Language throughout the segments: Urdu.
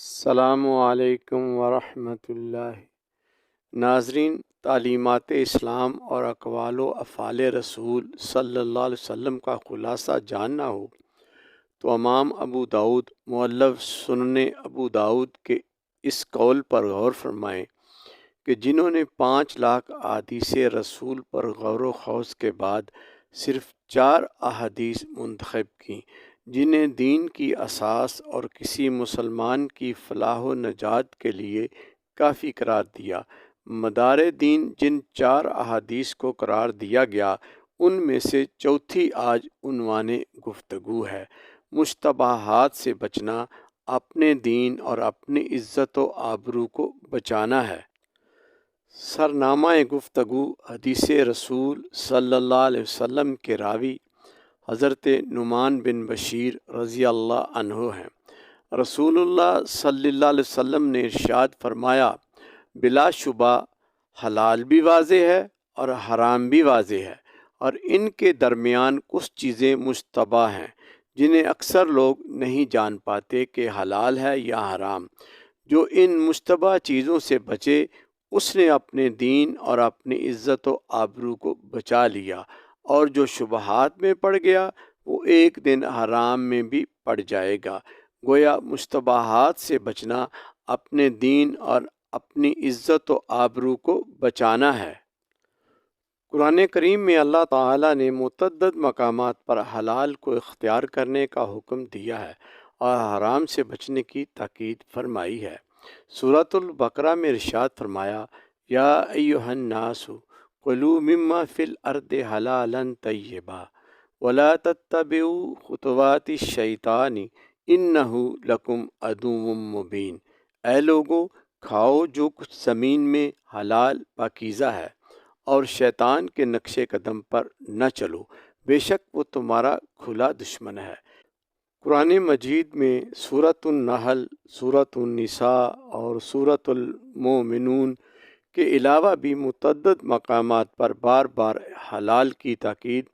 السلام علیکم ورحمۃ اللہ۔ ناظرین، تعلیمات اسلام اور اقوال و افعال رسول صلی اللہ علیہ وسلم کا خلاصہ جاننا ہو تو امام ابو داؤد مؤلف سنن ابو داؤد کے اس قول پر غور فرمائیں کہ جنہوں نے 5 لاکھ احادیث رسول پر غور و خوض کے بعد صرف 4 احادیث منتخب کیں جنہیں دین کی اساس اور کسی مسلمان کی فلاح و نجات کے لیے کافی قرار دیا، مدار دین جن 4 احادیث کو قرار دیا گیا ان میں سے چوتھی آج عنوان گفتگو ہے۔ مشتبہات سے بچنا اپنے دین اور اپنی عزت و آبرو کو بچانا ہے۔ سرنامہ گفتگو حدیث رسول صلی اللہ علیہ وسلم کے راوی حضرت نعمان بن بشیر رضی اللہ عنہ ہیں۔ رسول اللہ صلی اللہ علیہ وسلم نے ارشاد فرمایا، بلا شبہ حلال بھی واضح ہے اور حرام بھی واضح ہے، اور ان کے درمیان کچھ چیزیں مشتبہ ہیں جنہیں اکثر لوگ نہیں جان پاتے کہ حلال ہے یا حرام۔ جو ان مشتبہ چیزوں سے بچے اس نے اپنے دین اور اپنی عزت و آبرو کو بچا لیا، اور جو شبہات میں پڑ گیا وہ ایک دن حرام میں بھی پڑ جائے گا۔ گویا مشتبہات سے بچنا اپنے دین اور اپنی عزت و آبرو کو بچانا ہے۔ قرآن کریم میں اللہ تعالیٰ نے متعدد مقامات پر حلال کو اختیار کرنے کا حکم دیا ہے اور حرام سے بچنے کی تاکید فرمائی ہے۔ سورۃ البقرہ میں ارشاد فرمایا، یا ایھا الناس کلوا مما فی الارض حلالا طیبا ولا تتبعوا خطوات الشیطان انہ لکم عدو مبین۔ اے لوگو، کھاؤ جو کچھ زمین میں حلال پاکیزہ ہے، اور شیطان کے نقش قدم پر نہ چلو، بے شک وہ تمہارا کھلا دشمن ہے۔ قرآن مجید میں سورۃ النحل، سورۃ النساء اور سورۃ المومنون کے علاوہ بھی متعدد مقامات پر بار بار حلال کی تاکید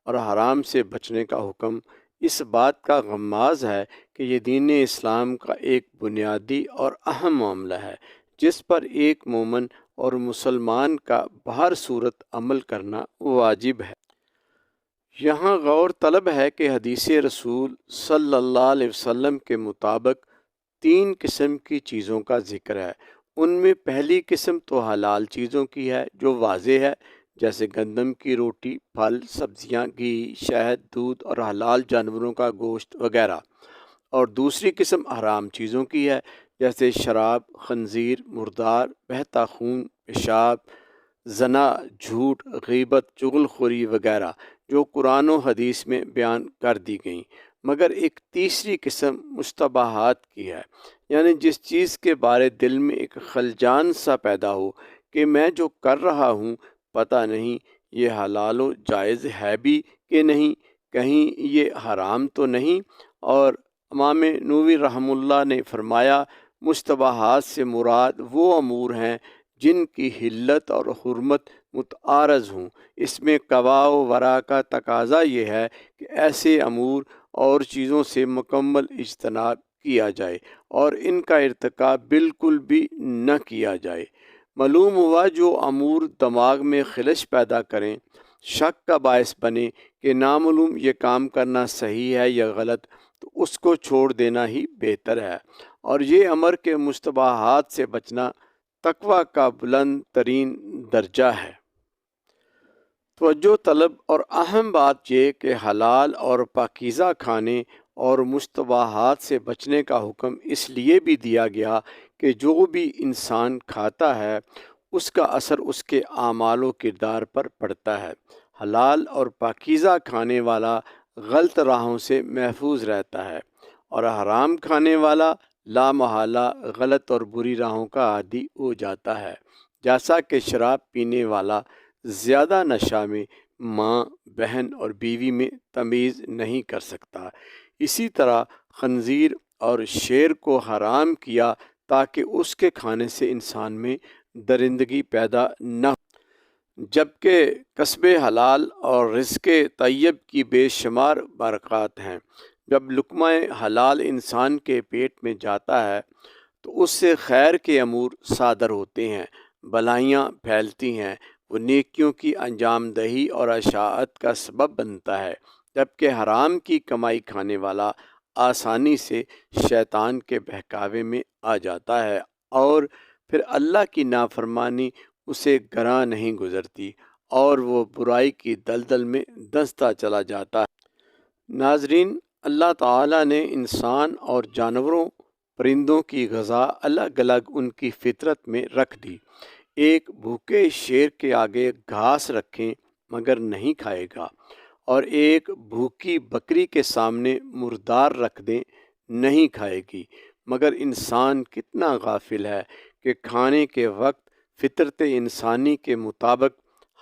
اور حرام سے بچنے کا حکم اس بات کا غماز ہے کہ یہ دین اسلام کا ایک بنیادی اور اہم معاملہ ہے جس پر ایک مومن اور مسلمان کا بہر صورت عمل کرنا واجب ہے۔ یہاں غور طلب ہے کہ حدیث رسول صلی اللہ علیہ وسلم کے مطابق 3 قسم کی چیزوں کا ذکر ہے۔ ان میں پہلی قسم تو حلال چیزوں کی ہے جو واضح ہے، جیسے گندم کی روٹی، پھل، سبزیاں، گھی، شہد، دودھ اور حلال جانوروں کا گوشت وغیرہ۔ اور دوسری قسم حرام چیزوں کی ہے، جیسے شراب، خنزیر، مردار، بہتا خون، پیشاب، زنا، جھوٹ، غیبت، چغل خوری وغیرہ، جو قرآن و حدیث میں بیان کر دی گئیں۔ مگر ایک تیسری قسم مشتبہات کی ہے، یعنی جس چیز کے بارے دل میں ایک خلجان سا پیدا ہو کہ میں جو کر رہا ہوں پتہ نہیں یہ حلال و جائز ہے بھی کہ نہیں، کہیں یہ حرام تو نہیں۔ اور امام نووی رحمہ اللہ نے فرمایا، مشتبہات سے مراد وہ امور ہیں جن کی حلت اور حرمت متعارض ہوں۔ اس میں قوا و ورع کا تقاضا یہ ہے کہ ایسے امور اور چیزوں سے مکمل اجتناب کیا جائے اور ان کا ارتکاب بالکل بھی نہ کیا جائے۔ معلوم ہوا جو امور دماغ میں خلش پیدا کریں، شک کا باعث بنے کہ نامعلوم یہ کام کرنا صحیح ہے یا غلط، تو اس کو چھوڑ دینا ہی بہتر ہے۔ اور یہ امر کے مشتبہات سے بچنا تقویٰ کا بلند ترین درجہ ہے۔ توجہ طلب اور اہم بات یہ کہ حلال اور پاکیزہ کھانے اور مشتبہات سے بچنے کا حکم اس لیے بھی دیا گیا کہ جو بھی انسان کھاتا ہے اس کا اثر اس کے اعمال و کردار پر پڑتا ہے۔ حلال اور پاکیزہ کھانے والا غلط راہوں سے محفوظ رہتا ہے، اور حرام کھانے والا لا محالہ غلط اور بری راہوں کا عادی ہو جاتا ہے، جیسا کہ شراب پینے والا زیادہ نشہ میں ماں، بہن اور بیوی میں تمیز نہیں کر سکتا۔ اسی طرح خنزیر اور شیر کو حرام کیا تاکہ اس کے کھانے سے انسان میں درندگی پیدا نہ ہو، جبکہ کسب حلال اور رزق طیب کی بے شمار برکات ہیں۔ جب لقمہ حلال انسان کے پیٹ میں جاتا ہے تو اس سے خیر کے امور صادر ہوتے ہیں، بلائیاں پھیلتی ہیں، وہ نیکیوں کی انجام دہی اور اشاعت کا سبب بنتا ہے، جبکہ حرام کی کمائی کھانے والا آسانی سے شیطان کے بہکاوے میں آ جاتا ہے اور پھر اللہ کی نافرمانی اسے گراں نہیں گزرتی اور وہ برائی کی دلدل میں دھنستا چلا جاتا ہے۔ ناظرین، اللہ تعالیٰ نے انسان اور جانوروں پرندوں کی غذا الگ الگ ان کی فطرت میں رکھ دی۔ ایک بھوکے شیر کے آگے گھاس رکھیں مگر نہیں کھائے گا، اور ایک بھوکی بکری کے سامنے مردار رکھ دیں نہیں کھائے گی، مگر انسان کتنا غافل ہے کہ کھانے کے وقت فطرت انسانی کے مطابق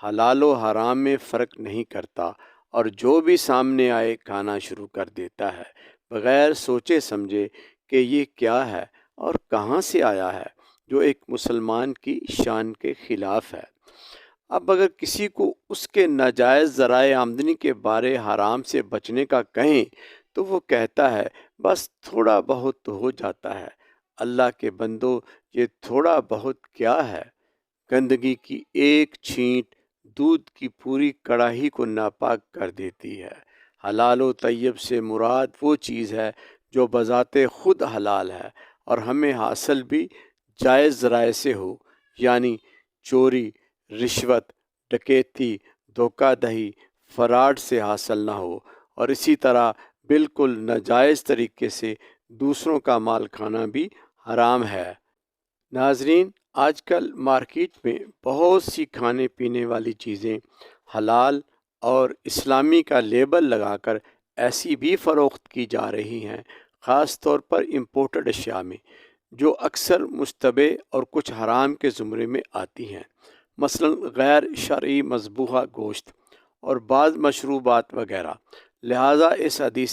حلال و حرام میں فرق نہیں کرتا اور جو بھی سامنے آئے کھانا شروع کر دیتا ہے بغیر سوچے سمجھے کہ یہ کیا ہے اور کہاں سے آیا ہے، جو ایک مسلمان کی شان کے خلاف ہے۔ اب اگر کسی کو اس کے ناجائز ذرائع آمدنی کے بارے حرام سے بچنے کا کہیں تو وہ کہتا ہے بس تھوڑا بہت تو ہو جاتا ہے۔ اللہ کے بندو، یہ تھوڑا بہت کیا ہے؟ گندگی کی ایک چھینٹ دودھ کی پوری کڑاہی کو ناپاک کر دیتی ہے۔ حلال و طیب سے مراد وہ چیز ہے جو بذات خود حلال ہے اور ہمیں حاصل بھی جائز ذرائع سے ہو، یعنی چوری، رشوت، ڈکیتی، دھوکہ دہی، فراڈ سے حاصل نہ ہو، اور اسی طرح بالکل ناجائز طریقے سے دوسروں کا مال کھانا بھی حرام ہے۔ ناظرین، آج کل مارکیٹ میں بہت سی کھانے پینے والی چیزیں حلال اور اسلامی کا لیبل لگا کر ایسی بھی فروخت کی جا رہی ہیں، خاص طور پر امپورٹڈ اشیاء میں، جو اکثر مشتبہ اور کچھ حرام کے زمرے میں آتی ہیں، مثلا غیر شرعی مذبوحہ گوشت اور بعض مشروبات وغیرہ۔ لہٰذا اس حدیث